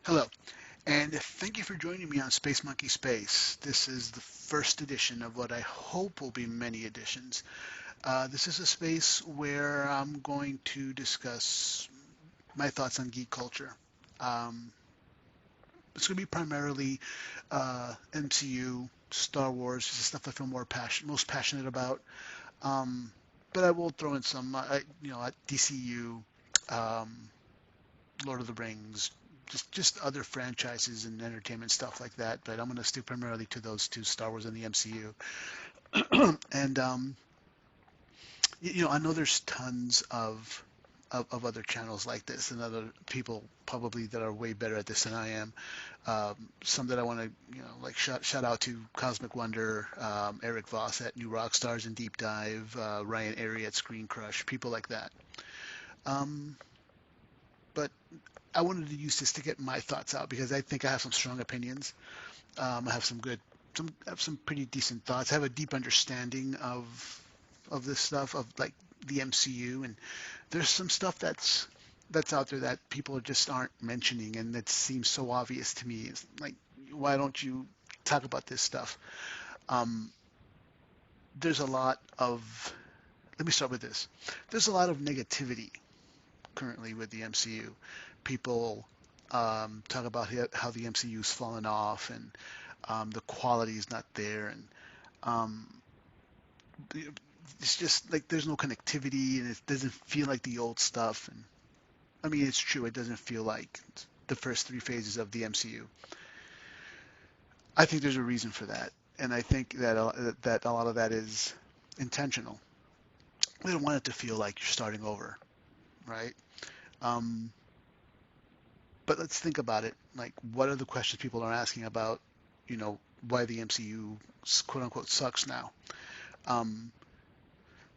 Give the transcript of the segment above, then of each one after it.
Hello, and thank you for joining me on Spacemonkey Space. This is the first edition of what I hope will be many editions. This is a space where I'm going to discuss my thoughts on geek culture. Um, it's going to be primarily MCU, Star Wars, the stuff I feel most passionate about. Um, but I will throw in some, DCU, um, Lord of the Rings, just other franchises and entertainment stuff like that. But I'm going to stick primarily to those two, Star Wars and the MCU. And I know there's tons of other channels like this and other people probably that are way better at this than I am. Some that I want to, like shout out to Cosmic Wonder, Eric Voss at New Rockstars and Deep Dive, Ryan Airy at Screen Crush, people like that. Um, but I wanted to use this to get my thoughts out because I think I have some strong opinions. I have I have some pretty decent thoughts. I have a deep understanding of this stuff of like the MCU, and there's some stuff that's out there that people just aren't mentioning, and it seems so obvious to me. It's like, why don't you talk about this stuff? Um, there's a lot of Let me start with this. There's a lot of negativity currently with the MCU. People talk about how the MCU's fallen off and the quality is not there, and um, it's just like there's no connectivity and it doesn't feel like the old stuff. And I mean, it's true, it doesn't feel like the first three phases of the MCU. I think there's a reason for that, and I think that a lot of that is intentional. They don't want it to feel like you're starting over, right? Um, But let's think about it. Like, what are the questions people are asking about, why the MCU quote unquote sucks now? Um,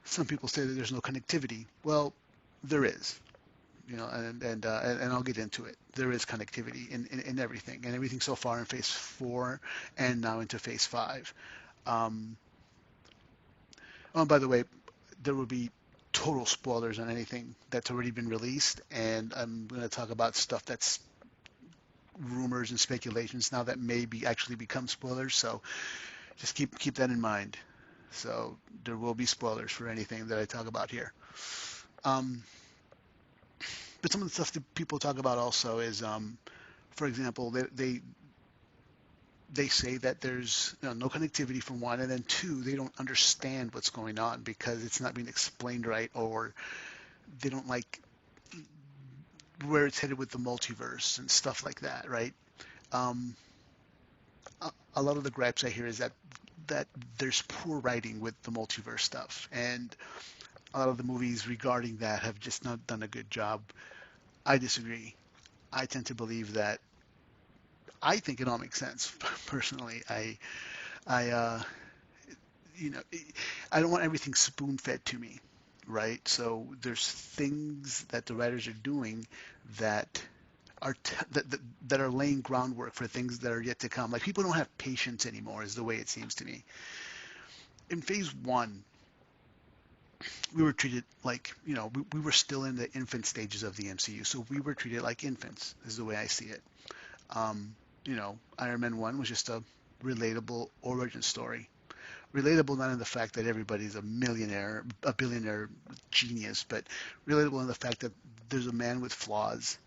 some people say that there's no connectivity. Well, there is, and I'll get into it. There is connectivity in everything, and everything so far in Phase 4 and now into Phase 5. Um, oh, by the way, there will be total spoilers on anything that's already been released, and I'm going to talk about stuff that's rumors and speculations now that may be actually become spoilers. So just keep that in mind. So there will be spoilers for anything that I talk about here. Um, but some of the stuff that people talk about also is, for example, they say that there's no connectivity for one, and then two, they don't understand what's going on because it's not being explained right, or they don't like where it's headed with the multiverse and stuff like that, right? Um, a lot of the gripes I hear is that there's poor writing with the multiverse stuff, and a lot of the movies regarding that have just not done a good job. I disagree. I tend to believe that I think it all makes sense. Personally, I, you know, I don't want everything spoon-fed to me, right? So there's things that the writers are doing that that are laying groundwork for things that are yet to come. Like people don't have patience anymore, is the way it seems to me. In Phase One, we were treated like, we were still in the infant stages of the MCU, so we were treated like infants, is the way I see it. Iron Man 1 was just a relatable origin story. Relatable not in the fact that everybody's a millionaire, a billionaire genius, but relatable in the fact that there's a man with flaws,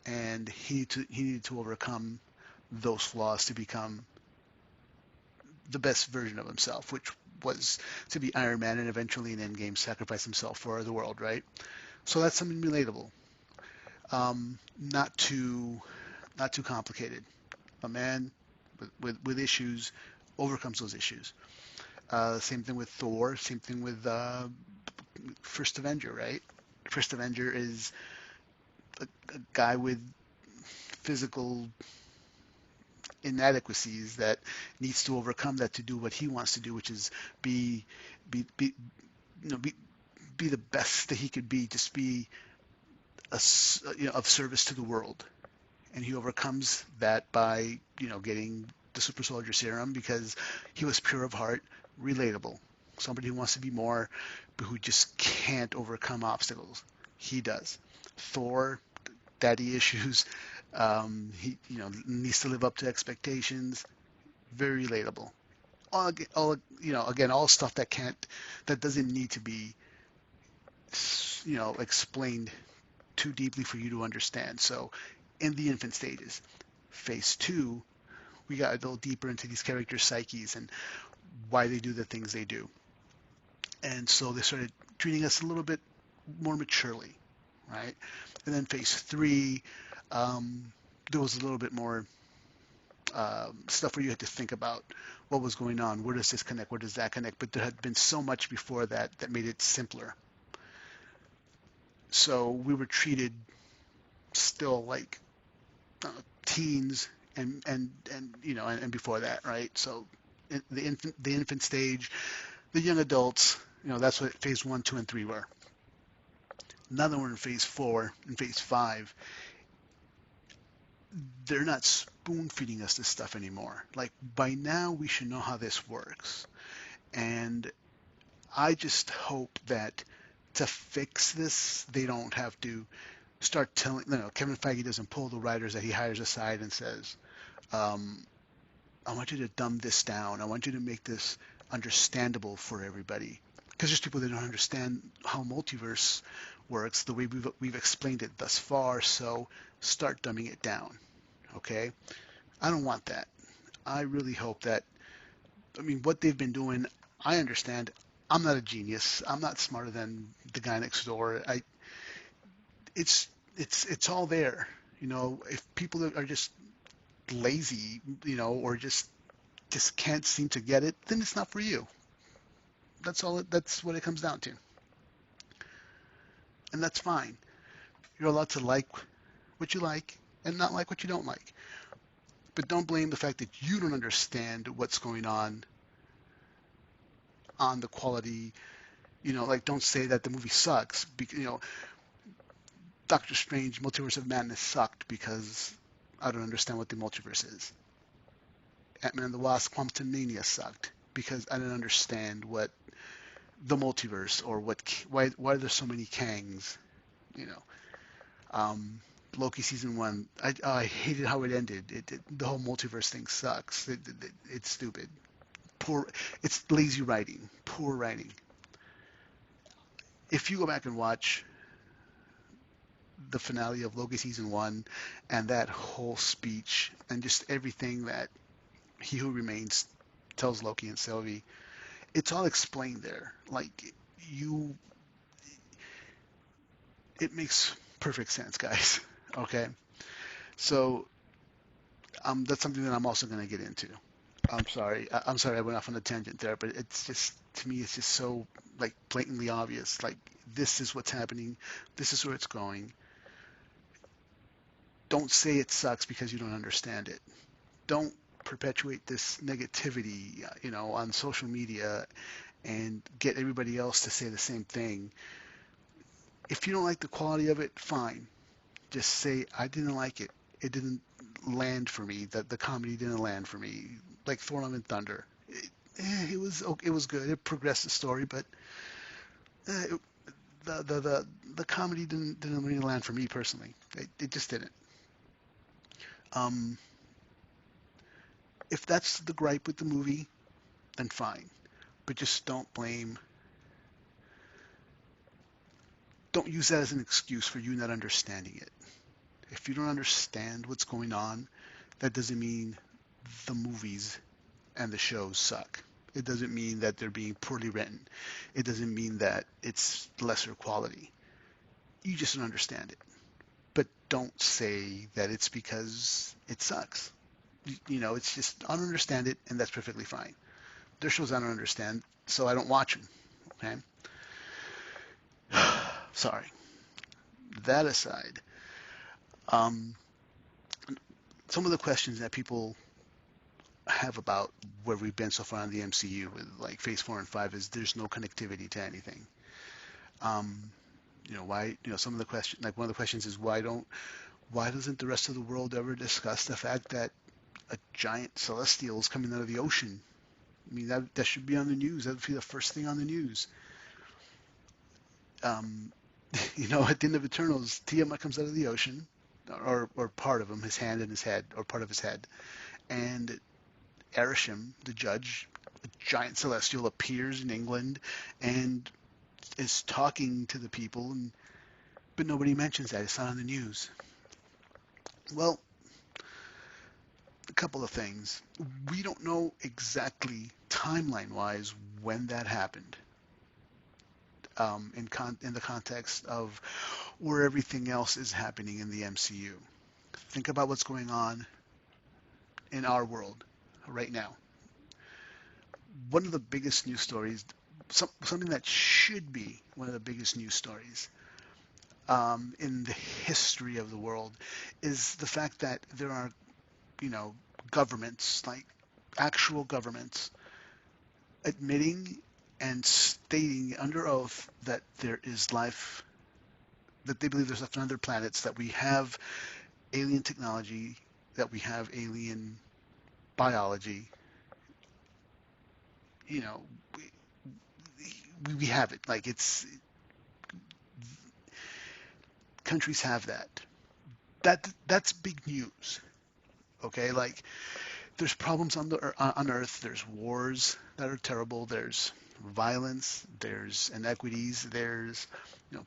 and he needed to overcome those flaws to become the best version of himself, which was to be Iron Man and eventually in Endgame sacrifice himself for the world, right? So that's something relatable. Not too complicated. A man with issues overcomes those issues. Same thing with Thor. Same thing with First Avenger, right? First Avenger is a guy with physical inadequacies that needs to overcome that to do what he wants to do, which is be be be you know be the best that he could be, just be of service to the world. And he overcomes that by getting the super soldier serum because he was pure of heart, relatable. Somebody who wants to be more, but who just can't overcome obstacles. He does. Thor, daddy issues, He, needs to live up to expectations. Very relatable. All, again, all stuff that doesn't need to be, explained too deeply for you to understand. So, in the infant stages, phase two, we got a little deeper into these characters' psyches and why they do the things they do. And so they started treating us a little bit more maturely, right? And then phase three, there was a little bit more stuff where you had to think about what was going on. Where does this connect? Where does that connect? But there had been so much before that made it simpler. So we were treated still like uh, teens and before that, right? So the infant stage, the young adults, that's what phase one, two, and three were. Now that we're in phase four and phase five, they're not spoon feeding us this stuff anymore. Like by now, we should know how this works. And I just hope that to fix this, they don't have to start telling, Kevin Feige doesn't pull the writers that he hires aside and says, um, I want you to dumb this down. I want you to make this understandable for everybody. Because there's people that don't understand how multiverse works the way we've explained it thus far. So start dumbing it down. Okay? I don't want that. I really hope that. I mean, what they've been doing, I understand. I'm not a genius. I'm not smarter than the guy next door. It's all there. If people are just lazy, or just can't seem to get it, then it's not for you. That's all. That's what it comes down to, and that's fine. You're allowed to like what you like and not like what you don't like, but don't blame the fact that you don't understand what's going on the quality. Like don't say that the movie sucks. Because, Doctor Strange: Multiverse of Madness sucked because I don't understand what the multiverse is. Ant-Man and the Wasp: Quantumania sucked because I didn't understand what the multiverse or why there's so many Kangs. You know, Loki season one, I hated how it ended. The whole multiverse thing sucks. It's stupid. Poor. It's lazy writing. Poor writing. If you go back and watch the finale of Loki season one and that whole speech and just everything that He Who Remains tells Loki and Sylvie, it's all explained there. Like you, it makes perfect sense, guys. Okay, so that's something that I'm also going to get into. I'm sorry I went off on a tangent there, but it's just to me it's just so like blatantly obvious. Like this is what's happening. This is where it's going. Don't say it sucks because you don't understand it. Don't perpetuate this negativity, on social media and get everybody else to say the same thing. If you don't like the quality of it, fine. Just say I didn't like it. It didn't land for me. That the comedy didn't land for me. Like Thor: Love and Thunder. It was good. It progressed the story, but it, the comedy didn't really land for me personally. It just didn't. Um, if that's the gripe with the movie, then fine. But just don't use that as an excuse for you not understanding it. If you don't understand what's going on, that doesn't mean the movies and the shows suck. It doesn't mean that they're being poorly written. It doesn't mean that it's lesser quality. You just don't understand it. But don't say that it's because it sucks. It's just I don't understand it, and that's perfectly fine. There's shows I don't understand, so I don't watch them. Okay. Sorry. That aside, um, some of the questions that people have about where we've been so far in the MCU with like Phase 4 and 5 is there's no connectivity to anything. Um, why? Some of the question, like one of the questions is why doesn't the rest of the world ever discuss the fact that a giant celestial is coming out of the ocean? I mean, that should be on the news. That would be the first thing on the news. Um, at the end of Eternals, Tiamat comes out of the ocean. or part of him, his hand and his head, or part of his head. And Erisham, the judge, a giant celestial, appears in England and is talking to the people, but nobody mentions that. It's not on the news. Well, a couple of things. We don't know exactly timeline-wise when that happened. In the context of where everything else is happening in the MCU. Think about what's going on in our world right now. One of the biggest news stories, something that should be one of the biggest news stories in the history of the world, is the fact that there are, governments, like actual governments, admitting and stating under oath that there is life, that they believe there's life on other planets, that we have alien technology, that we have alien biology. You know, we have it. Like, it's countries have that. That's big news. Okay, like, there's problems on Earth. There's wars that are terrible. There's violence. There's inequities. There's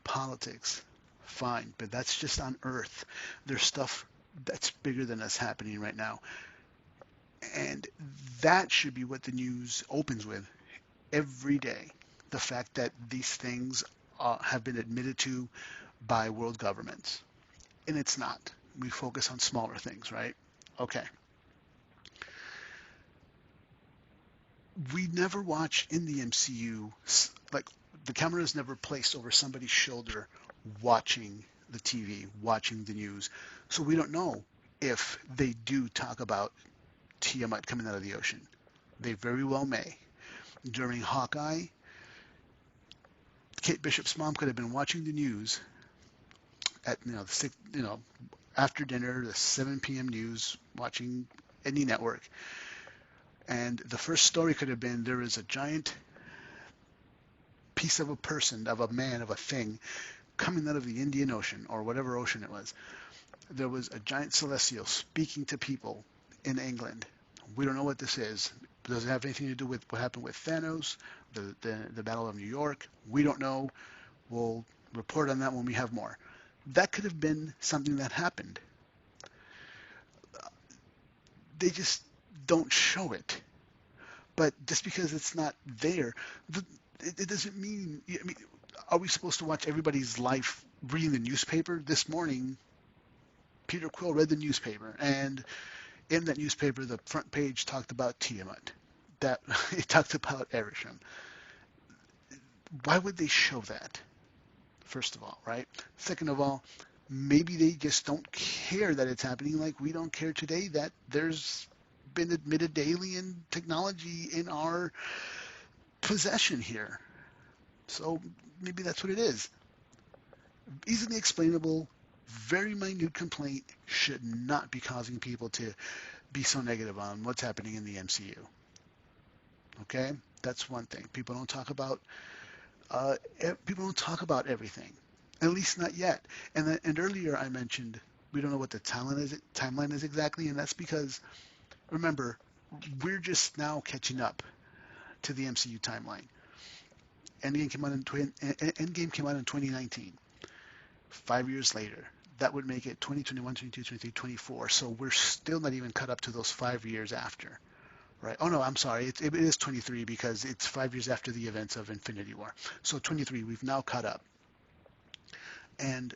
politics. Fine, but that's just on Earth. There's stuff that's bigger than us happening right now, and that should be what the news opens with every day. The fact that these things have been admitted to by world governments, and it's not. We focus on smaller things, right? Okay. We never watch in the MCU, like, the camera is never placed over somebody's shoulder watching the TV, watching the news. So we don't know if they do talk about Tiamat coming out of the ocean. They very well may. During Hawkeye, Kate Bishop's mom could have been watching the news at after dinner, the 7 p.m. news, watching any network, and the first story could have been, there is a giant piece of a person, of a man, of a thing, coming out of the Indian Ocean, or whatever ocean it was. There was a giant celestial speaking to people in England. We don't know what this is. Does it have anything to do with what happened with Thanos, the Battle of New York? We don't know. We'll report on that when we have more. That could have been something that happened. They just don't show it. But just because it's not there, it doesn't mean. I mean, are we supposed to watch everybody's life reading the newspaper? This morning, Peter Quill read the newspaper, and in that newspaper, the front page talked about Tiamat. That it talked about Erisham. Why would they show that? First of all, right? Second of all, maybe they just don't care that it's happening, like we don't care today that there's been admitted alien technology in our possession here. So maybe that's what it is. Easily explainable, very minute complaint, should not be causing people to be so negative on what's happening in the MCU. Okay, that's one thing. People don't talk about everything, at least not yet. And earlier I mentioned we don't know what the timeline is exactly, and that's because, remember, we're just now catching up to the MCU timeline. Endgame came out in 2019. 5 years later, that would make it 2021, 22, 23, 24. So we're still not even caught up to those 5 years after. Right. Oh, no, I'm sorry. It is 23 because it's 5 years after the events of Infinity War. So 23, we've now caught up. And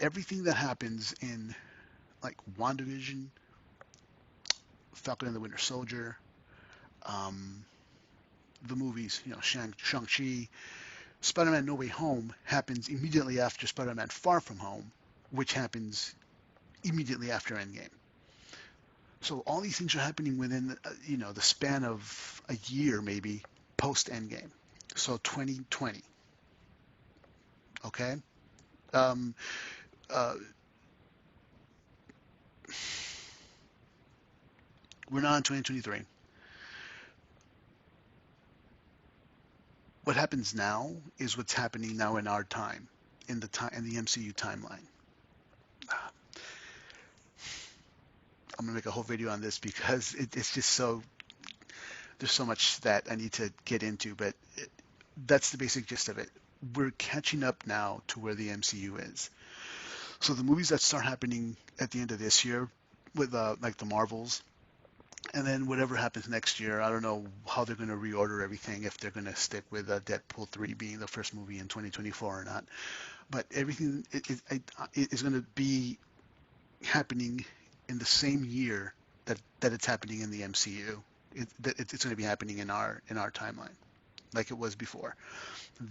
everything that happens in, like, WandaVision, Falcon and the Winter Soldier, the movies, Shang-Chi, Spider-Man No Way Home happens immediately after Spider-Man Far From Home, which happens immediately after Endgame. So all these things are happening within, the span of a year, maybe, post-Endgame. So 2020. Okay? Um, uh, we're not in 2023. What happens now is what's happening now in our time, in the MCU timeline. I'm gonna make a whole video on this because it's just so there's so much that I need to get into, but that's the basic gist of it. We're catching up now to where the MCU is. So the movies that start happening at the end of this year with like the Marvels, and then whatever happens next year, I don't know how they're going to reorder everything, if they're going to stick with Deadpool 3 being the first movie in 2024 or not. But everything is going to be happening in the same year that it's happening in the MCU. It's going to be happening in our timeline, like it was before.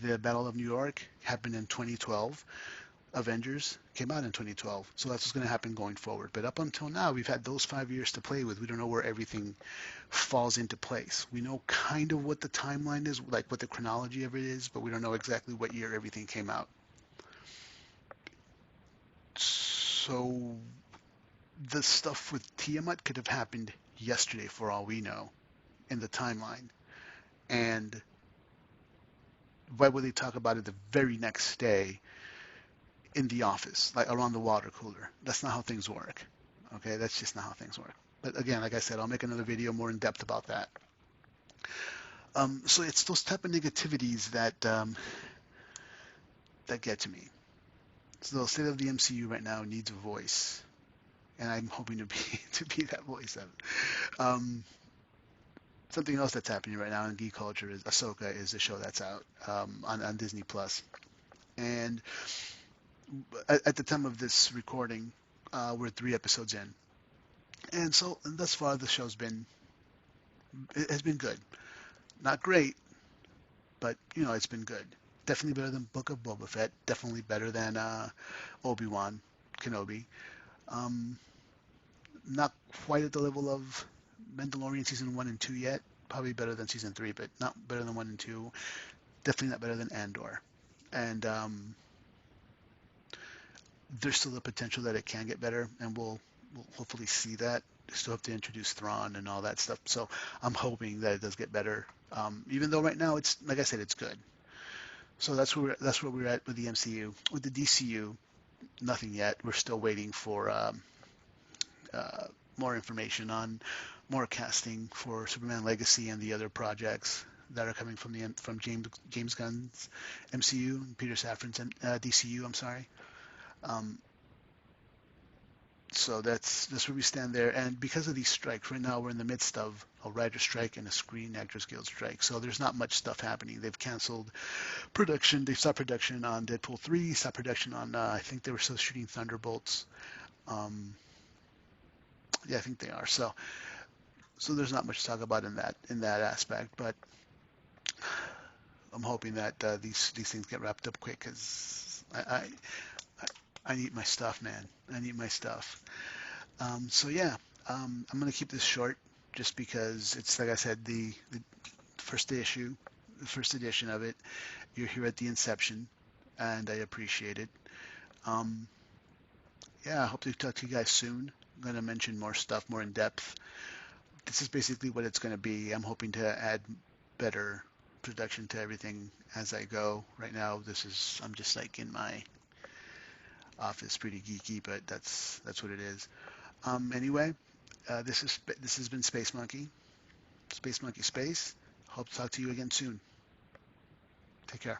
The Battle of New York happened in 2012. Avengers came out in 2012, so that's what's going to happen going forward. But up until now, we've had those 5 years to play with. We don't know where everything falls into place. We know kind of what the timeline is, like what the chronology of it is, but we don't know exactly what year everything came out. So the stuff with Tiamat could have happened yesterday for all we know in the timeline. And why would they talk about it the very next day in the office, like around the water cooler? That's not how things work. Okay, that's just not how things work. But again, like I said, I'll make another video more in depth about that. So it's those type of negativities that get to me. So the state of the MCU right now needs a voice, and I'm hoping to be that voice. Something else that's happening right now in geek culture is Ahsoka is a show that's out on Disney Plus, and at the time of this recording, we're 3 episodes in, and so and thus far the show's been it has been good, not great, but it's been good. Definitely better than Book of Boba Fett. Definitely better than Obi-Wan Kenobi. Um, Not quite at the level of Mandalorian season 1 and 2 yet. Probably better than season 3, but not better than 1 and 2. Definitely not better than Andor. And there's still the potential that it can get better, and we'll hopefully see that. Still have to introduce Thrawn and all that stuff. So I'm hoping that it does get better. Even though right now it's like I said, it's good. So that's where we're at with the MCU. With the DCU, nothing yet. We're still waiting for more information on more casting for Superman Legacy and the other projects that are coming from James Gunn's MCU and Peter Safran's DCU. I'm sorry. Um, so that's where we stand there. And because of these strikes, right now we're in the midst of a writer strike and a Screen Actors Guild strike. So there's not much stuff happening. They've canceled production. They stopped production on Deadpool 3. Stopped production on I think they were still shooting Thunderbolts. Um, yeah, I think they are. So there's not much to talk about in that aspect, but I'm hoping that these things get wrapped up quick because I need my stuff, man. I need my stuff. So yeah, I'm gonna keep this short just because it's like I said, the first issue, the first edition of it. You're here at the inception, and I appreciate it. Um, yeah, I hope to talk to you guys soon. I'm gonna mention more stuff, more in depth. This is basically what it's gonna be. I'm hoping to add better production to everything as I go. Right now, I'm just like in my office, pretty geeky, but that's what it is. Anyway, this has been Space Monkey, Space Monkey Space. Hope to talk to you again soon. Take care.